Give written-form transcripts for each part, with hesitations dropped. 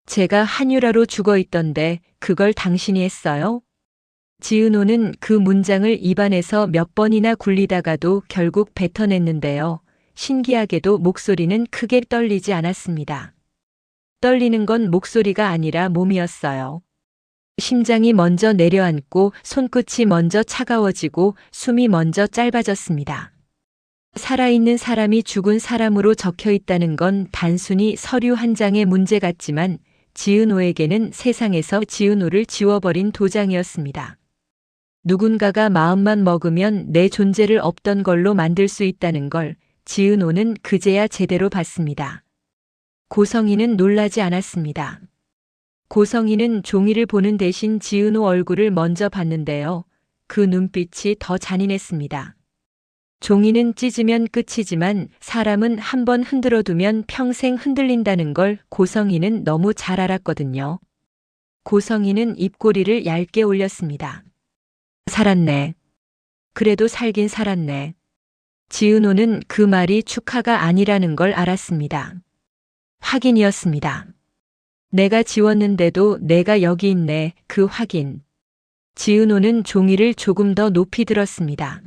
제가 한유라로 죽어 있던데 그걸 당신이 했어요? 지은호는 그 문장을 입안에서 몇 번이나 굴리다가도 결국 뱉어냈는데요. 신기하게도 목소리는 크게 떨리지 않았습니다. 떨리는 건 목소리가 아니라 몸이었어요. 심장이 먼저 내려앉고 손끝이 먼저 차가워지고 숨이 먼저 짧아졌습니다. 살아있는 사람이 죽은 사람으로 적혀 있다는 건 단순히 서류 한 장의 문제 같지만 지은호에게는 세상에서 지은호를 지워버린 도장이었습니다. 누군가가 마음만 먹으면 내 존재를 없던 걸로 만들 수 있다는 걸 지은호는 그제야 제대로 봤습니다. 고성희는 놀라지 않았습니다. 고성희는 종이를 보는 대신 지은호 얼굴을 먼저 봤는데요. 그 눈빛이 더 잔인했습니다. 종이는 찢으면 끝이지만 사람은 한번 흔들어두면 평생 흔들린다는 걸 고성희는 너무 잘 알았거든요. 고성희는 입꼬리를 얇게 올렸습니다. 살았네. 그래도 살긴 살았네. 지은호는 그 말이 축하가 아니라는 걸 알았습니다. 확인이었습니다. 내가 지웠는데도 내가 여기 있네, 그 확인. 지은호는 종이를 조금 더 높이 들었습니다.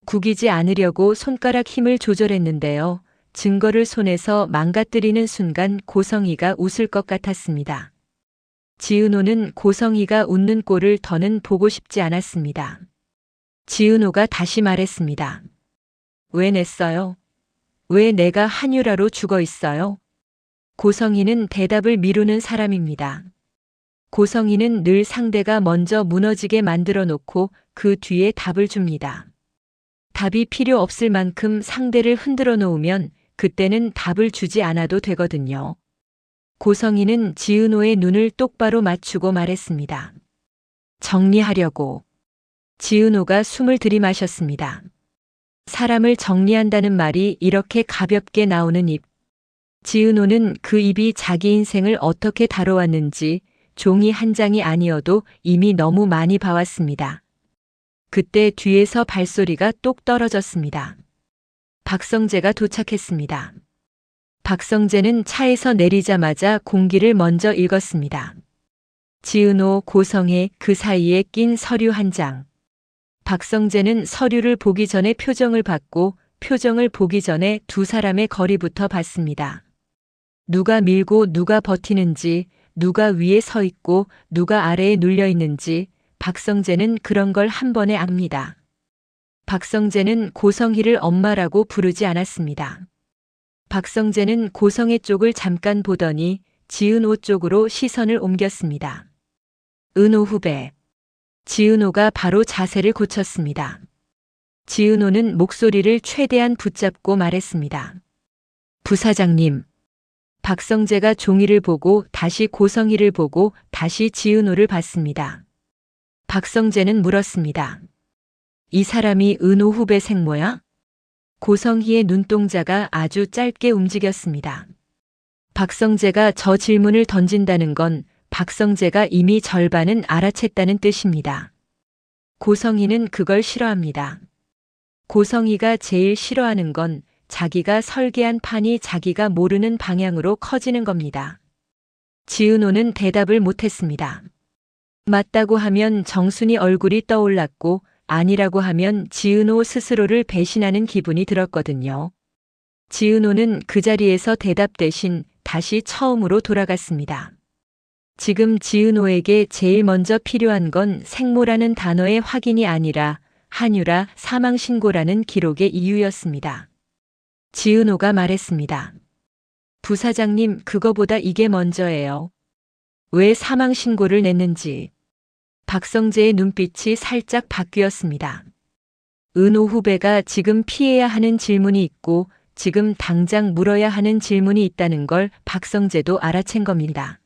구기지 않으려고 손가락 힘을 조절했는데요. 증거를 손에서 망가뜨리는 순간 고성희가 웃을 것 같았습니다. 지은호는 고성희가 웃는 꼴을 더는 보고 싶지 않았습니다. 지은호가 다시 말했습니다. 왜 냈어요? 왜 내가 한유라로 죽어 있어요? 고성희는 대답을 미루는 사람입니다. 고성희는 늘 상대가 먼저 무너지게 만들어 놓고 그 뒤에 답을 줍니다. 답이 필요 없을 만큼 상대를 흔들어 놓으면 그때는 답을 주지 않아도 되거든요. 고성희는 지은호의 눈을 똑바로 맞추고 말했습니다. 정리하려고. 지은호가 숨을 들이마셨습니다. 사람을 정리한다는 말이 이렇게 가볍게 나오는 입. 지은호는 그 입이 자기 인생을 어떻게 다뤄왔는지 종이 한 장이 아니어도 이미 너무 많이 봐왔습니다. 그때 뒤에서 발소리가 똑 떨어졌습니다. 박성재가 도착했습니다. 박성재는 차에서 내리자마자 공기를 먼저 읽었습니다. 지은호, 고성혜 그 사이에 낀 서류 한 장. 박성재는 서류를 보기 전에 표정을 봤고 표정을 보기 전에 두 사람의 거리부터 봤습니다. 누가 밀고 누가 버티는지, 누가 위에 서 있고 누가 아래에 눌려 있는지 박성재는 그런 걸 한 번에 압니다. 박성재는 고성희를 엄마라고 부르지 않았습니다. 박성재는 고성혜 쪽을 잠깐 보더니 지은호 쪽으로 시선을 옮겼습니다. 은호 후배. 지은호가 바로 자세를 고쳤습니다. 지은호는 목소리를 최대한 붙잡고 말했습니다. 부사장님. 박성재가 종이를 보고 다시 고성희를 보고 다시 지은호를 봤습니다. 박성재는 물었습니다. 이 사람이 은호 후배 생모야? 고성희의 눈동자가 아주 짧게 움직였습니다. 박성재가 저 질문을 던진다는 건 박성재가 이미 절반은 알아챘다는 뜻입니다. 고성희는 그걸 싫어합니다. 고성희가 제일 싫어하는 건 자기가 설계한 판이 자기가 모르는 방향으로 커지는 겁니다. 지은호는 대답을 못했습니다. 맞다고 하면 정순이 얼굴이 떠올랐고 아니라고 하면 지은호 스스로를 배신하는 기분이 들었거든요. 지은호는 그 자리에서 대답 대신 다시 처음으로 돌아갔습니다. 지금 지은호에게 제일 먼저 필요한 건 생모라는 단어의 확인이 아니라 한유라 사망신고라는 기록의 이유였습니다. 지은호가 말했습니다. 부사장님, 그거보다 이게 먼저예요. 왜 사망신고를 냈는지. 박성재의 눈빛이 살짝 바뀌었습니다. 은호 후배가 지금 피해야 하는 질문이 있고 지금 당장 물어야 하는 질문이 있다는 걸 박성재도 알아챈 겁니다.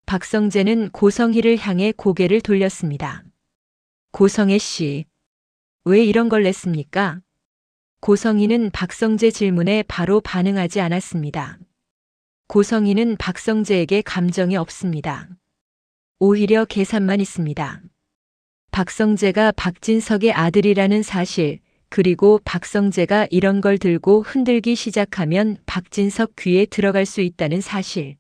박성재는 고성희를 향해 고개를 돌렸습니다. 고성혜 씨, 왜 이런 걸 냈습니까? 고성희는 박성재 질문에 바로 반응하지 않았습니다. 고성희는 박성재에게 감정이 없습니다. 오히려 계산만 있습니다. 박성재가 박진석의 아들이라는 사실, 그리고 박성재가 이런 걸 들고 흔들기 시작하면 박진석 귀에 들어갈 수 있다는 사실.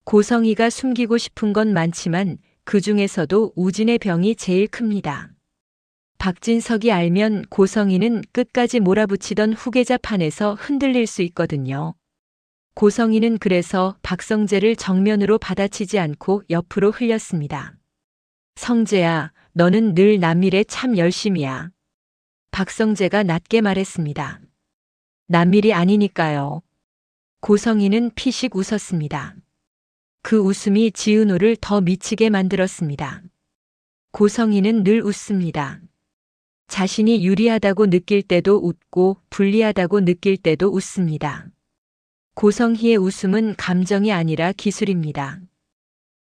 고성이가 숨기고 싶은 건 많지만 그 중에서도 우진의 병이 제일 큽니다. 박진석이 알면 고성이는 끝까지 몰아붙이던 후계자 판에서 흔들릴 수 있거든요. 고성이는 그래서 박성재를 정면으로 받아치지 않고 옆으로 흘렸습니다. 성재야, 너는 늘 남일에 참 열심이야. 박성재가 낮게 말했습니다. 남일이 아니니까요. 고성이는 피식 웃었습니다. 그 웃음이 지은호를 더 미치게 만들었습니다. 고성이는 늘 웃습니다. 자신이 유리하다고 느낄 때도 웃고 불리하다고 느낄 때도 웃습니다. 고성희의 웃음은 감정이 아니라 기술입니다.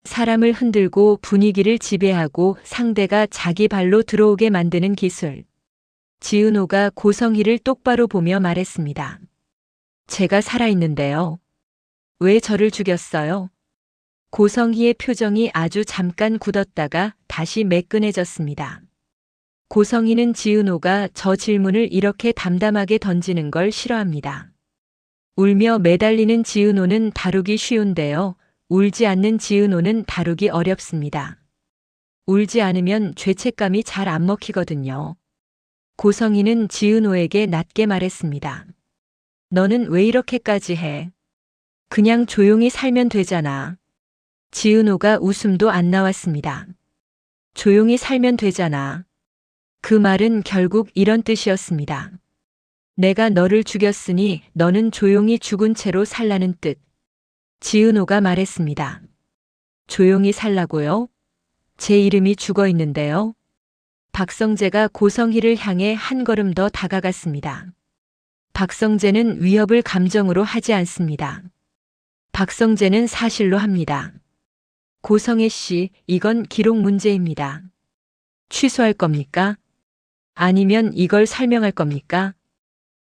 사람을 흔들고 분위기를 지배하고 상대가 자기 발로 들어오게 만드는 기술. 지은호가 고성희를 똑바로 보며 말했습니다. 제가 살아있는데요. 왜 저를 죽였어요? 고성희의 표정이 아주 잠깐 굳었다가 다시 매끈해졌습니다. 고성희는 지은호가 저 질문을 이렇게 담담하게 던지는 걸 싫어합니다. 울며 매달리는 지은호는 다루기 쉬운데요. 울지 않는 지은호는 다루기 어렵습니다. 울지 않으면 죄책감이 잘 안 먹히거든요. 고성희는 지은호에게 낮게 말했습니다. 너는 왜 이렇게까지 해? 그냥 조용히 살면 되잖아. 지은호가 웃음도 안 나왔습니다. 조용히 살면 되잖아. 그 말은 결국 이런 뜻이었습니다. 내가 너를 죽였으니 너는 조용히 죽은 채로 살라는 뜻. 지은호가 말했습니다. 조용히 살라고요? 제 이름이 죽어 있는데요. 박성재가 고성희를 향해 한 걸음 더 다가갔습니다. 박성재는 위협을 감정으로 하지 않습니다. 박성재는 사실로 합니다. 고성혜 씨, 이건 기록 문제입니다. 취소할 겁니까? 아니면 이걸 설명할 겁니까?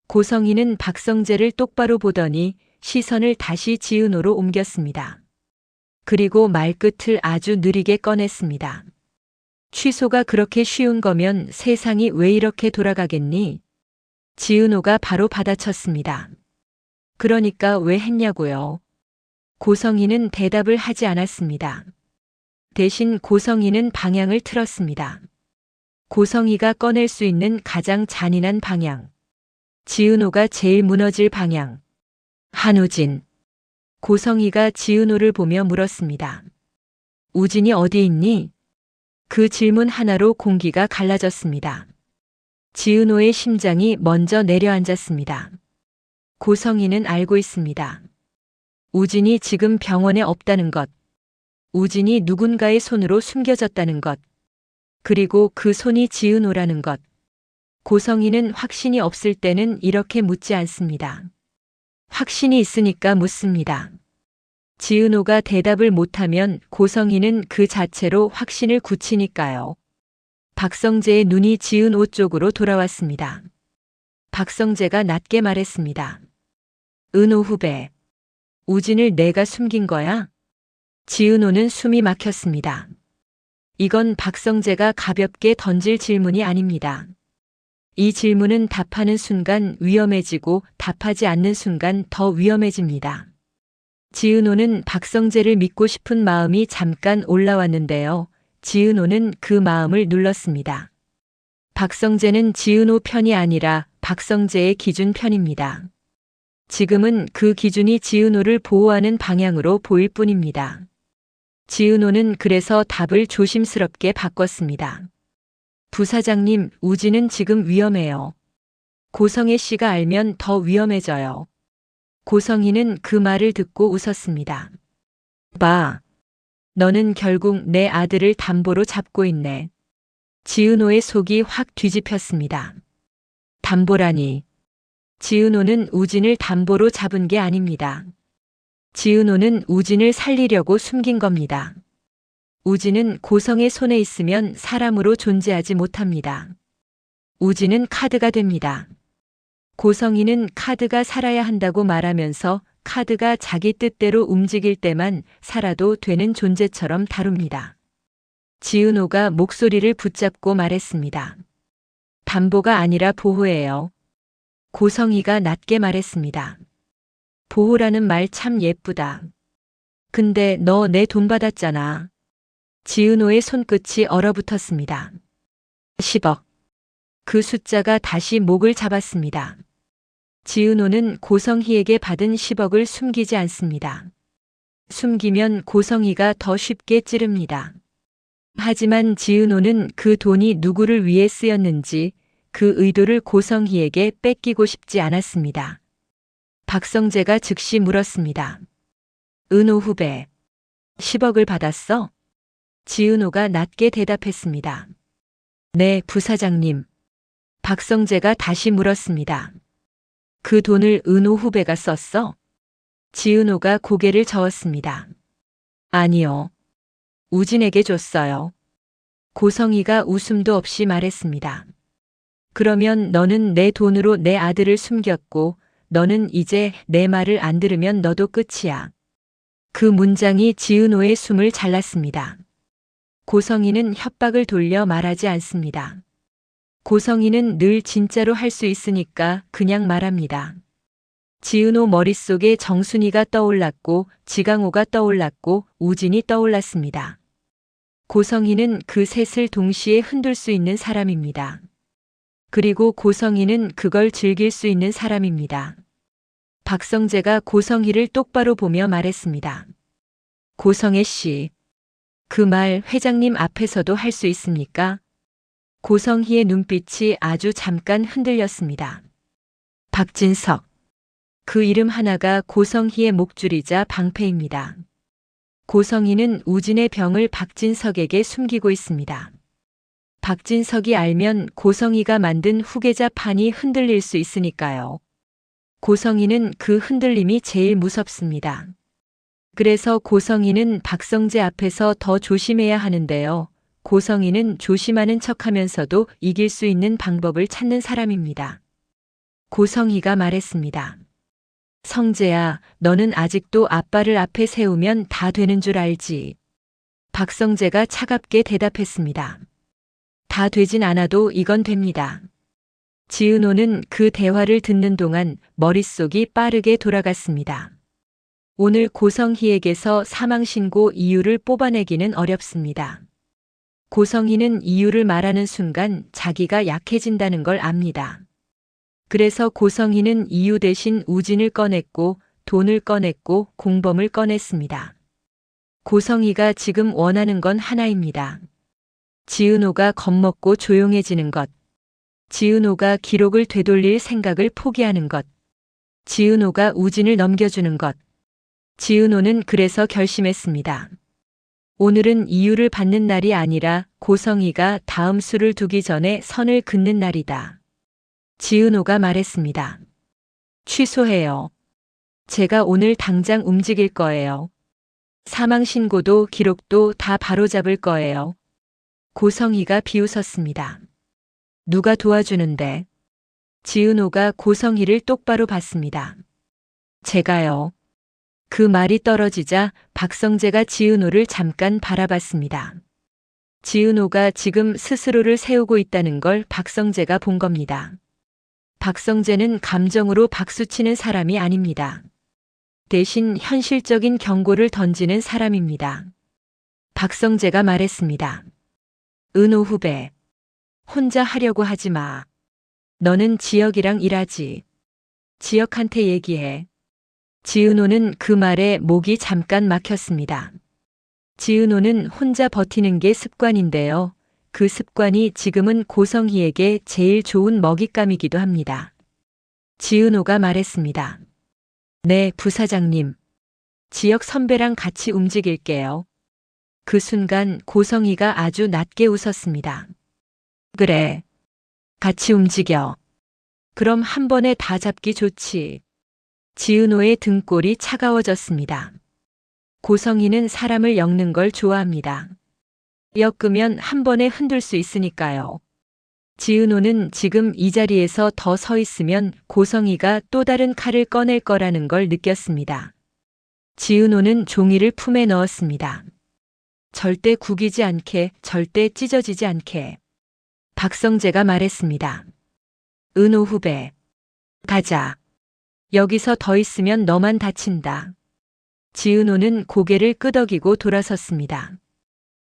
고성희는 박성재를 똑바로 보더니 시선을 다시 지은호로 옮겼습니다. 그리고 말끝을 아주 느리게 꺼냈습니다. 취소가 그렇게 쉬운 거면 세상이 왜 이렇게 돌아가겠니? 지은호가 바로 받아쳤습니다. 그러니까 왜 했냐고요? 고성희는 대답을 하지 않았습니다. 대신 고성희는 방향을 틀었습니다. 고성희가 꺼낼 수 있는 가장 잔인한 방향. 지은호가 제일 무너질 방향. 한우진. 고성희가 지은호를 보며 물었습니다. 우진이 어디 있니? 그 질문 하나로 공기가 갈라졌습니다. 지은호의 심장이 먼저 내려앉았습니다. 고성희는 알고 있습니다. 우진이 지금 병원에 없다는 것. 우진이 누군가의 손으로 숨겨졌다는 것. 그리고 그 손이 지은호라는 것. 고성희는 확신이 없을 때는 이렇게 묻지 않습니다. 확신이 있으니까 묻습니다. 지은호가 대답을 못하면 고성희는 그 자체로 확신을 굳히니까요. 박성재의 눈이 지은호 쪽으로 돌아왔습니다. 박성재가 낮게 말했습니다. 은호 후배. 우진을 내가 숨긴 거야? 지은호는 숨이 막혔습니다. 이건 박성재가 가볍게 던질 질문이 아닙니다. 이 질문은 답하는 순간 위험해지고 답하지 않는 순간 더 위험해집니다. 지은호는 박성재를 믿고 싶은 마음이 잠깐 올라왔는데요. 지은호는 그 마음을 눌렀습니다. 박성재는 지은호 편이 아니라 박성재의 기준 편입니다. 지금은 그 기준이 지은호를 보호하는 방향으로 보일 뿐입니다. 지은호는 그래서 답을 조심스럽게 바꿨습니다. 부사장님, 우진은 지금 위험해요. 고성혜 씨가 알면 더 위험해져요. 고성희는 그 말을 듣고 웃었습니다. 봐. 너는 결국 내 아들을 담보로 잡고 있네. 지은호의 속이 확 뒤집혔습니다. 담보라니. 지은호는 우진을 담보로 잡은 게 아닙니다. 지은호는 우진을 살리려고 숨긴 겁니다. 우진은 고성의 손에 있으면 사람으로 존재하지 못합니다. 우진은 카드가 됩니다. 고성희는 카드가 살아야 한다고 말하면서 카드가 자기 뜻대로 움직일 때만 살아도 되는 존재처럼 다룹니다. 지은호가 목소리를 붙잡고 말했습니다. 담보가 아니라 보호예요. 고성희가 낮게 말했습니다. 보호라는 말 참 예쁘다. 근데 너 내 돈 받았잖아. 지은호의 손끝이 얼어붙었습니다. 10억. 그 숫자가 다시 목을 잡았습니다. 지은호는 고성희에게 받은 10억을 숨기지 않습니다. 숨기면 고성희가 더 쉽게 찌릅니다. 하지만 지은호는 그 돈이 누구를 위해 쓰였는지 그 의도를 고성희에게 뺏기고 싶지 않았습니다. 박성재가 즉시 물었습니다. 은호 후배, 10억을 받았어? 지은호가 낮게 대답했습니다. 네, 부사장님. 박성재가 다시 물었습니다. 그 돈을 은호 후배가 썼어? 지은호가 고개를 저었습니다. 아니요. 우진에게 줬어요. 고성희가 웃음도 없이 말했습니다. 그러면 너는 내 돈으로 내 아들을 숨겼고 너는 이제 내 말을 안 들으면 너도 끝이야. 그 문장이 지은호의 숨을 잘랐습니다. 고성희는 협박을 돌려 말하지 않습니다. 고성희는 늘 진짜로 할 수 있으니까 그냥 말합니다. 지은호 머릿속에 정순이가 떠올랐고 지강호가 떠올랐고 우진이 떠올랐습니다. 고성희는 그 셋을 동시에 흔들 수 있는 사람입니다. 그리고 고성희는 그걸 즐길 수 있는 사람입니다. 박성재가 고성희를 똑바로 보며 말했습니다. 고성애 씨, 그 말 회장님 앞에서도 할 수 있습니까? 고성희의 눈빛이 아주 잠깐 흔들렸습니다. 박진석. 그 이름 하나가 고성희의 목줄이자 방패입니다. 고성희는 우진의 병을 박진석에게 숨기고 있습니다. 박진석이 알면 고성희가 만든 후계자 판이 흔들릴 수 있으니까요. 고성희는 그 흔들림이 제일 무섭습니다. 그래서 고성희는 박성재 앞에서 더 조심해야 하는데요. 고성희는 조심하는 척하면서도 이길 수 있는 방법을 찾는 사람입니다. 고성희가 말했습니다. 성재야, 너는 아직도 아빠를 앞에 세우면 다 되는 줄 알지. 박성재가 차갑게 대답했습니다. 다 되진 않아도 이건 됩니다. 지은호는 그 대화를 듣는 동안 머릿속이 빠르게 돌아갔습니다. 오늘 고성희에게서 사망신고 이유를 뽑아내기는 어렵습니다. 고성희는 이유를 말하는 순간 자기가 약해진다는 걸 압니다. 그래서 고성희는 이유 대신 우진을 꺼냈고 돈을 꺼냈고 공범을 꺼냈습니다. 고성희가 지금 원하는 건 하나입니다. 지은호가 겁먹고 조용해지는 것. 지은호가 기록을 되돌릴 생각을 포기하는 것. 지은호가 우진을 넘겨주는 것. 지은호는 그래서 결심했습니다. 오늘은 이유를 받는 날이 아니라 고성희가 다음 수를 두기 전에 선을 긋는 날이다. 지은호가 말했습니다. 취소해요. 제가 오늘 당장 움직일 거예요. 사망신고도 기록도 다 바로잡을 거예요. 고성희가 비웃었습니다. 누가 도와주는데? 지은호가 고성희를 똑바로 봤습니다. 제가요. 그 말이 떨어지자 박성재가 지은호를 잠깐 바라봤습니다. 지은호가 지금 스스로를 세우고 있다는 걸 박성재가 본 겁니다. 박성재는 감정으로 박수치는 사람이 아닙니다. 대신 현실적인 경고를 던지는 사람입니다. 박성재가 말했습니다. 은호 후배, 혼자 하려고 하지 마. 너는 지혁이랑 일하지. 지혁한테 얘기해. 지은호는 그 말에 목이 잠깐 막혔습니다. 지은호는 혼자 버티는 게 습관인데요. 그 습관이 지금은 고성희에게 제일 좋은 먹잇감이기도 합니다. 지은호가 말했습니다. 네, 부사장님. 지혁 선배랑 같이 움직일게요. 그 순간 고성희가 아주 낮게 웃었습니다. 그래. 같이 움직여. 그럼 한 번에 다 잡기 좋지. 지은호의 등골이 차가워졌습니다. 고성희는 사람을 엮는 걸 좋아합니다. 엮으면 한 번에 흔들 수 있으니까요. 지은호는 지금 이 자리에서 더 서 있으면 고성희가 또 다른 칼을 꺼낼 거라는 걸 느꼈습니다. 지은호는 종이를 품에 넣었습니다. 절대 구기지 않게, 절대 찢어지지 않게. 박성재가 말했습니다. 은호 후배, 가자. 여기서 더 있으면 너만 다친다. 지은호는 고개를 끄덕이고 돌아섰습니다.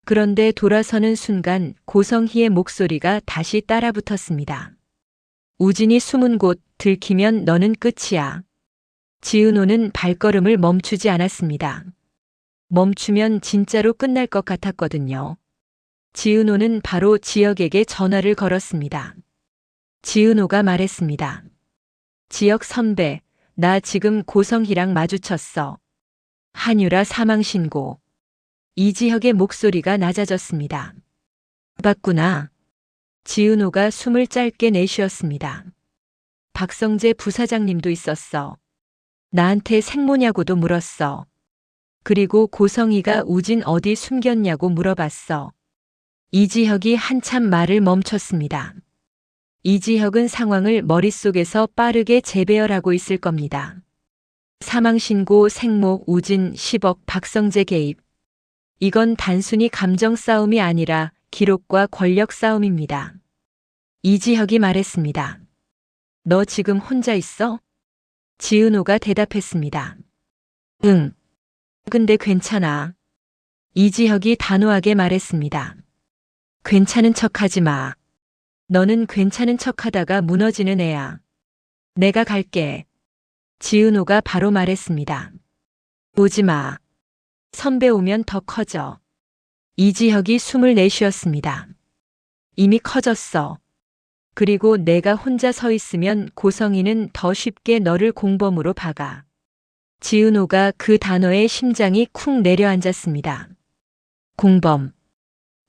그런데 돌아서는 순간 고성희의 목소리가 다시 따라붙었습니다. 우진이 숨은 곳 들키면 너는 끝이야. 지은호는 발걸음을 멈추지 않았습니다. 멈추면 진짜로 끝날 것 같았거든요. 지은호는 바로 지역에게 전화를 걸었습니다. 지은호가 말했습니다. 지역 선배, 나 지금 고성희랑 마주쳤어. 한유라 사망신고. 이지혁의 목소리가 낮아졌습니다. 봤구나. 지은호가 숨을 짧게 내쉬었습니다. 박성재 부사장님도 있었어. 나한테 생모냐고도 물었어. 그리고 고성희가 우진 어디 숨겼냐고 물어봤어. 이지혁이 한참 말을 멈췄습니다. 이지혁은 상황을 머릿속에서 빠르게 재배열하고 있을 겁니다. 사망신고 생모 우진 10억 박성재 개입. 이건 단순히 감정 싸움이 아니라 기록과 권력 싸움입니다. 이지혁이 말했습니다. 너 지금 혼자 있어? 지은호가 대답했습니다. 응. 근데 괜찮아. 이지혁이 단호하게 말했습니다. 괜찮은 척하지 마. 너는 괜찮은 척하다가 무너지는 애야. 내가 갈게. 지은호가 바로 말했습니다. 오지 마. 선배 오면 더 커져. 이지혁이 숨을 내쉬었습니다. 이미 커졌어. 그리고 내가 혼자 서 있으면 고성희는 더 쉽게 너를 공범으로 박아. 지은호가 그 단어에 심장이 쿵 내려앉았습니다. 공범.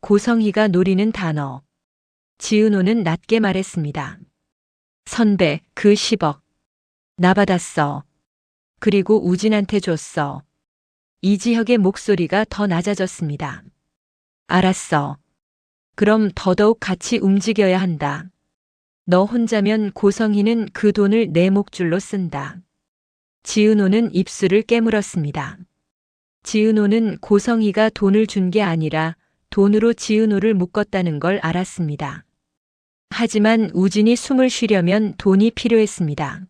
고성희가 노리는 단어. 지은호는 낮게 말했습니다. 선배, 그 10억. 나 받았어. 그리고 우진한테 줬어. 이지혁의 목소리가 더 낮아졌습니다. 알았어. 그럼 더더욱 같이 움직여야 한다. 너 혼자면 고성희는 그 돈을 내 목줄로 쓴다. 지은호는 입술을 깨물었습니다. 지은호는 고성희가 돈을 준 게 아니라 돈으로 지은호를 묶었다는 걸 알았습니다. 하지만 우진이 숨을 쉬려면 돈이 필요했습니다.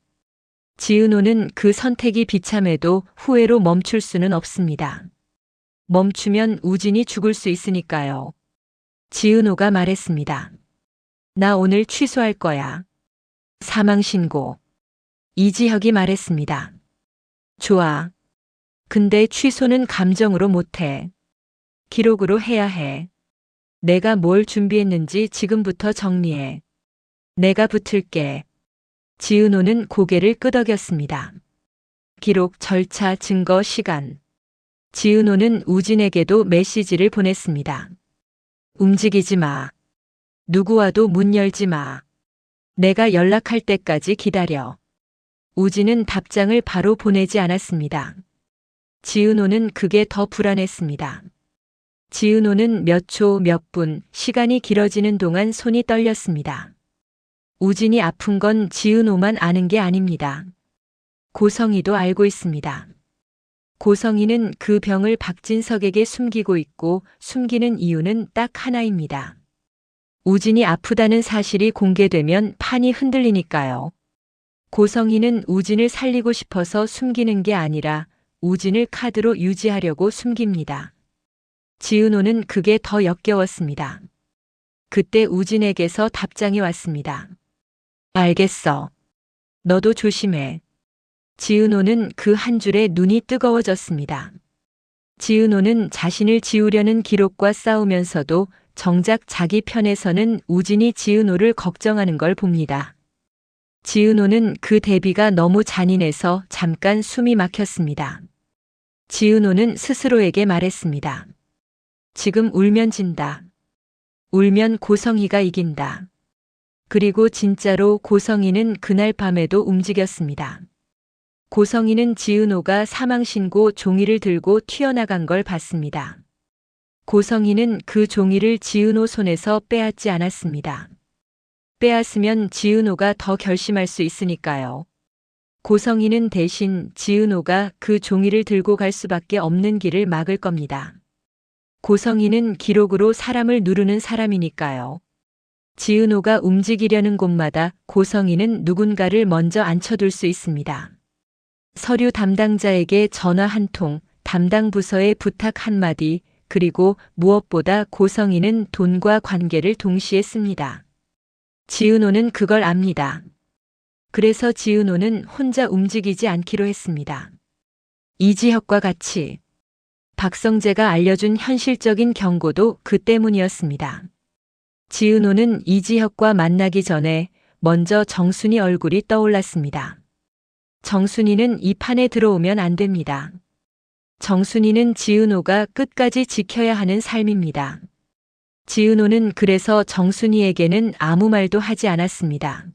지은호는 그 선택이 비참해도 후회로 멈출 수는 없습니다. 멈추면 우진이 죽을 수 있으니까요. 지은호가 말했습니다. 나 오늘 취소할 거야. 사망신고. 이지혁이 말했습니다. 좋아. 근데 취소는 감정으로 못해. 기록으로 해야 해. 내가 뭘 준비했는지 지금부터 정리해. 내가 붙을게. 지은호는 고개를 끄덕였습니다. 기록, 절차, 증거, 시간. 지은호는 우진에게도 메시지를 보냈습니다. 움직이지 마. 누구와도 문 열지 마. 내가 연락할 때까지 기다려. 우진은 답장을 바로 보내지 않았습니다. 지은호는 그게 더 불안했습니다. 지은호는 몇 초, 몇 분, 시간이 길어지는 동안 손이 떨렸습니다. 우진이 아픈 건 지은호만 아는 게 아닙니다. 고성희도 알고 있습니다. 고성희는 그 병을 박진석에게 숨기고 있고 숨기는 이유는 딱 하나입니다. 우진이 아프다는 사실이 공개되면 판이 흔들리니까요. 고성희는 우진을 살리고 싶어서 숨기는 게 아니라 우진을 카드로 유지하려고 숨깁니다. 지은호는 그게 더 역겨웠습니다. 그때 우진에게서 답장이 왔습니다. 알겠어. 너도 조심해. 지은호는 그 한 줄에 눈이 뜨거워졌습니다. 지은호는 자신을 지우려는 기록과 싸우면서도 정작 자기 편에서는 우진이 지은호를 걱정하는 걸 봅니다. 지은호는 그 대비가 너무 잔인해서 잠깐 숨이 막혔습니다. 지은호는 스스로에게 말했습니다. 지금 울면 진다. 울면 고성희가 이긴다. 그리고 진짜로 고성희는 그날 밤에도 움직였습니다. 고성희는 지은호가 사망신고 종이를 들고 튀어나간 걸 봤습니다. 고성희는 그 종이를 지은호 손에서 빼앗지 않았습니다. 빼앗으면 지은호가 더 결심할 수 있으니까요. 고성희는 대신 지은호가 그 종이를 들고 갈 수밖에 없는 길을 막을 겁니다. 고성희는 기록으로 사람을 누르는 사람이니까요. 지은호가 움직이려는 곳마다 고성희는 누군가를 먼저 앉혀둘 수 있습니다. 서류 담당자에게 전화 한 통, 담당 부서의 부탁 한마디, 그리고 무엇보다 고성이는 돈과 관계를 동시에 씁니다. 지은호는 그걸 압니다. 그래서 지은호는 혼자 움직이지 않기로 했습니다. 이지혁과 같이 박성재가 알려준 현실적인 경고도 그 때문이었습니다. 지은호는 이지혁과 만나기 전에 먼저 정순이 얼굴이 떠올랐습니다. 정순이는 이 판에 들어오면 안 됩니다. 정순이는 지은호가 끝까지 지켜야 하는 삶입니다. 지은호는 그래서 정순이에게는 아무 말도 하지 않았습니다.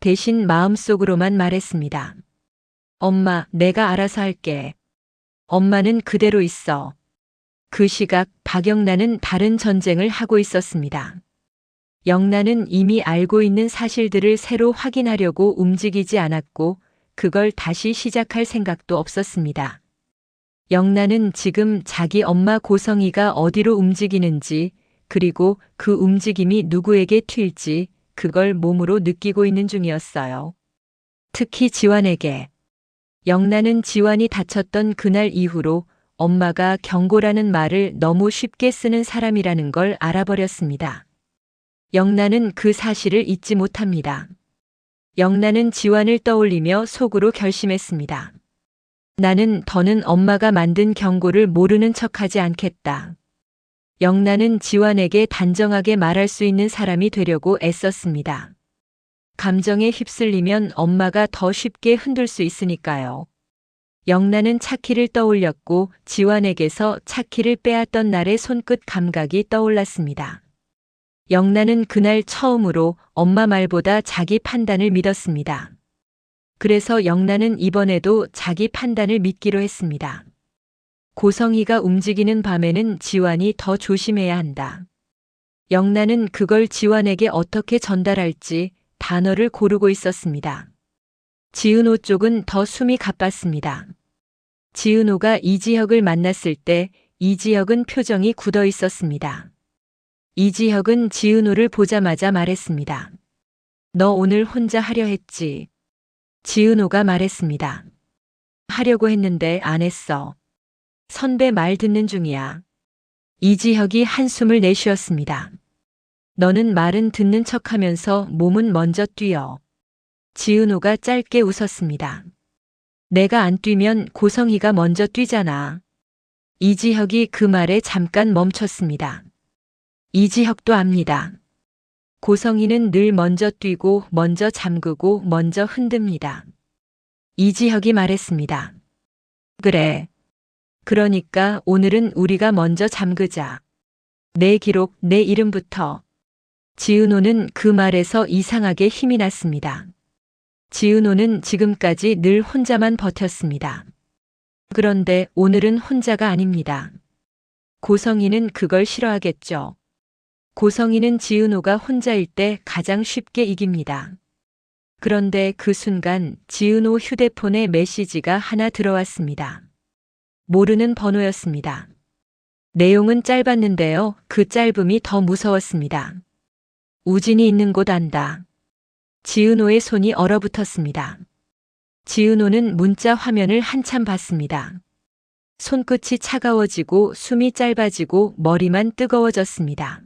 대신 마음속으로만 말했습니다. 엄마, 내가 알아서 할게. 엄마는 그대로 있어. 그 시각 박영란은 다른 전쟁을 하고 있었습니다. 영란은 이미 알고 있는 사실들을 새로 확인하려고 움직이지 않았고 그걸 다시 시작할 생각도 없었습니다. 영란은 지금 자기 엄마 고성이가 어디로 움직이는지 그리고 그 움직임이 누구에게 튈지 그걸 몸으로 느끼고 있는 중이었어요. 특히 지환에게. 영란은 지환이 다쳤던 그날 이후로 엄마가 경고라는 말을 너무 쉽게 쓰는 사람이라는 걸 알아버렸습니다. 영란은 그 사실을 잊지 못합니다. 영란은 지환을 떠올리며 속으로 결심했습니다. 나는 더는 엄마가 만든 경고를 모르는 척하지 않겠다. 영란은 지환에게 단정하게 말할 수 있는 사람이 되려고 애썼습니다. 감정에 휩쓸리면 엄마가 더 쉽게 흔들 수 있으니까요. 영란은 차키를 떠올렸고 지환에게서 차키를 빼앗던 날의 손끝 감각이 떠올랐습니다. 영란은 그날 처음으로 엄마 말보다 자기 판단을 믿었습니다. 그래서 영란은 이번에도 자기 판단을 믿기로 했습니다. 고성이가 움직이는 밤에는 지환이 더 조심해야 한다. 영란은 그걸 지환에게 어떻게 전달할지 단어를 고르고 있었습니다. 지은호 쪽은 더 숨이 가빴습니다. 지은호가 이지혁을 만났을 때 이지혁은 표정이 굳어 있었습니다. 이지혁은 지은호를 보자마자 말했습니다. 너 오늘 혼자 하려 했지? 지은호가 말했습니다. 하려고 했는데 안 했어. 선배 말 듣는 중이야. 이지혁이 한숨을 내쉬었습니다. 너는 말은 듣는 척하면서 몸은 먼저 뛰어. 지은호가 짧게 웃었습니다. 내가 안 뛰면 고성이가 먼저 뛰잖아. 이지혁이 그 말에 잠깐 멈췄습니다. 이지혁도 압니다. 고성이는 늘 먼저 뛰고 먼저 잠그고 먼저 흔듭니다. 이지혁이 말했습니다. 그래. 그러니까 오늘은 우리가 먼저 잠그자. 내 기록, 내 이름부터. 지은호는 그 말에서 이상하게 힘이 났습니다. 지은호는 지금까지 늘 혼자만 버텼습니다. 그런데 오늘은 혼자가 아닙니다. 고성이는 그걸 싫어하겠죠. 고성이는 지은호가 혼자일 때 가장 쉽게 이깁니다. 그런데 그 순간 지은호 휴대폰에 메시지가 하나 들어왔습니다. 모르는 번호였습니다. 내용은 짧았는데요. 그 짧음이 더 무서웠습니다. 우진이 있는 곳 안다. 지은호의 손이 얼어붙었습니다. 지은호는 문자 화면을 한참 봤습니다. 손끝이 차가워지고 숨이 짧아지고 머리만 뜨거워졌습니다.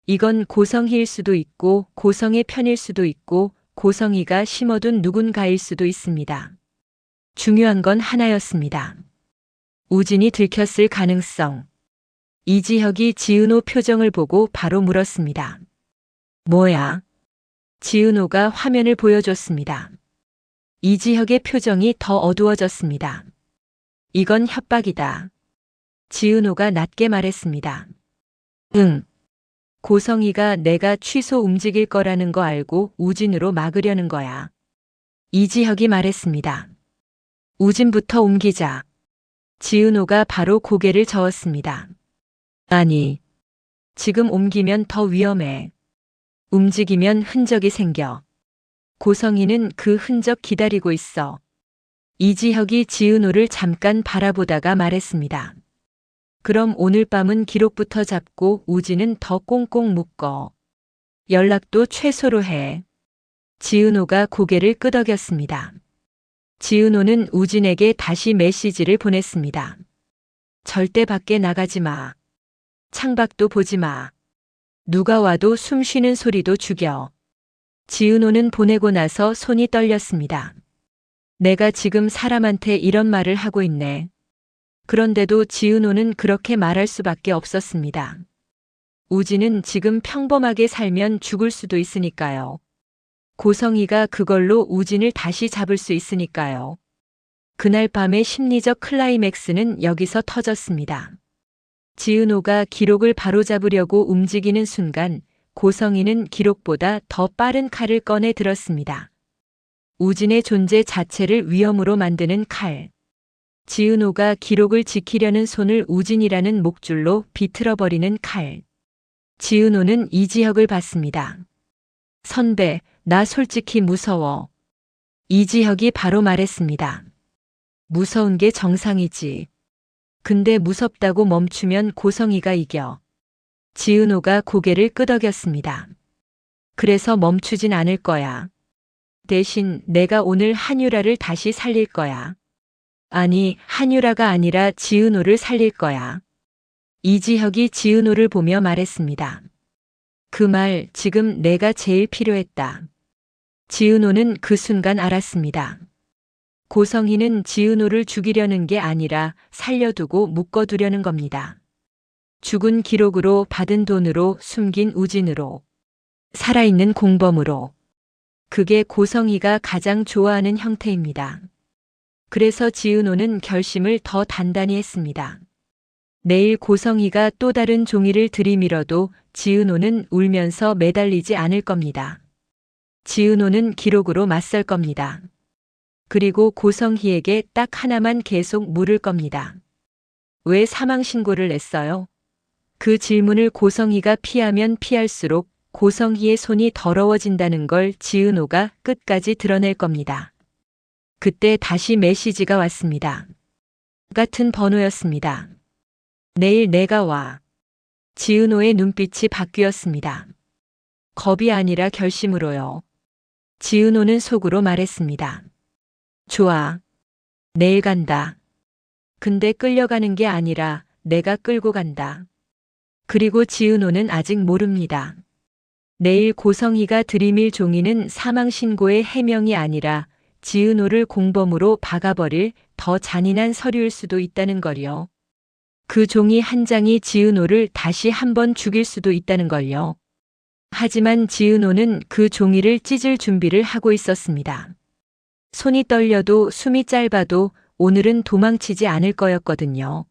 이건 고성희일 수도 있고 고성의 편일 수도 있고 고성희가 심어둔 누군가일 수도 있습니다. 중요한 건 하나였습니다. 우진이 들켰을 가능성. 이지혁이 지은호 표정을 보고 바로 물었습니다. 뭐야? 지은호가 화면을 보여줬습니다. 이지혁의 표정이 더 어두워졌습니다. 이건 협박이다. 지은호가 낮게 말했습니다. 응. 고성이가 내가 취소 움직일 거라는 거 알고 우진으로 막으려는 거야. 이지혁이 말했습니다. 우진부터 옮기자. 지은호가 바로 고개를 저었습니다. 아니, 지금 옮기면 더 위험해. 움직이면 흔적이 생겨. 고성이는 그 흔적 기다리고 있어. 이지혁이 지은호를 잠깐 바라보다가 말했습니다. 그럼 오늘 밤은 기록부터 잡고 우진은 더 꽁꽁 묶어. 연락도 최소로 해. 지은호가 고개를 끄덕였습니다. 지은호는 우진에게 다시 메시지를 보냈습니다. 절대 밖에 나가지 마. 창밖도 보지 마. 누가 와도 숨 쉬는 소리도 죽여. 지은호는 보내고 나서 손이 떨렸습니다. 내가 지금 사람한테 이런 말을 하고 있네. 그런데도 지은호는 그렇게 말할 수밖에 없었습니다. 우진은 지금 평범하게 살면 죽을 수도 있으니까요. 고성이가 그걸로 우진을 다시 잡을 수 있으니까요. 그날 밤의 심리적 클라이맥스는 여기서 터졌습니다. 지은호가 기록을 바로잡으려고 움직이는 순간 고성이는 기록보다 더 빠른 칼을 꺼내 들었습니다. 우진의 존재 자체를 위험으로 만드는 칼. 지은호가 기록을 지키려는 손을 우진이라는 목줄로 비틀어버리는 칼. 지은호는 이지혁을 봤습니다. 선배, 나 솔직히 무서워. 이지혁이 바로 말했습니다. 무서운 게 정상이지. 근데 무섭다고 멈추면 고성이가 이겨. 지은호가 고개를 끄덕였습니다. 그래서 멈추진 않을 거야. 대신 내가 오늘 한유라를 다시 살릴 거야. 아니, 한유라가 아니라 지은호를 살릴 거야. 이지혁이 지은호를 보며 말했습니다. 그 말 지금 내가 제일 필요했다. 지은호는 그 순간 알았습니다. 고성희는 지은호를 죽이려는 게 아니라 살려두고 묶어두려는 겁니다. 죽은 기록으로 받은 돈으로 숨긴 우진으로 살아있는 공범으로. 그게 고성희가 가장 좋아하는 형태입니다. 그래서 지은호는 결심을 더 단단히 했습니다. 내일 고성희가 또 다른 종이를 들이밀어도 지은호는 울면서 매달리지 않을 겁니다. 지은호는 기록으로 맞설 겁니다. 그리고 고성희에게 딱 하나만 계속 물을 겁니다. 왜 사망신고를 냈어요? 그 질문을 고성희가 피하면 피할수록 고성희의 손이 더러워진다는 걸 지은호가 끝까지 드러낼 겁니다. 그때 다시 메시지가 왔습니다. 같은 번호였습니다. 내일 내가 와. 지은호의 눈빛이 바뀌었습니다. 겁이 아니라 결심으로요. 지은호는 속으로 말했습니다. 좋아. 내일 간다. 근데 끌려가는 게 아니라 내가 끌고 간다. 그리고 지은호는 아직 모릅니다. 내일 고성희가 들이밀 종이는 사망신고의 해명이 아니라 지은호를 공범으로 박아버릴 더 잔인한 서류일 수도 있다는 걸요. 그 종이 한 장이 지은호를 다시 한번 죽일 수도 있다는 걸요. 하지만 지은호는 그 종이를 찢을 준비를 하고 있었습니다. 손이 떨려도 숨이 짧아도 오늘은 도망치지 않을 거였거든요.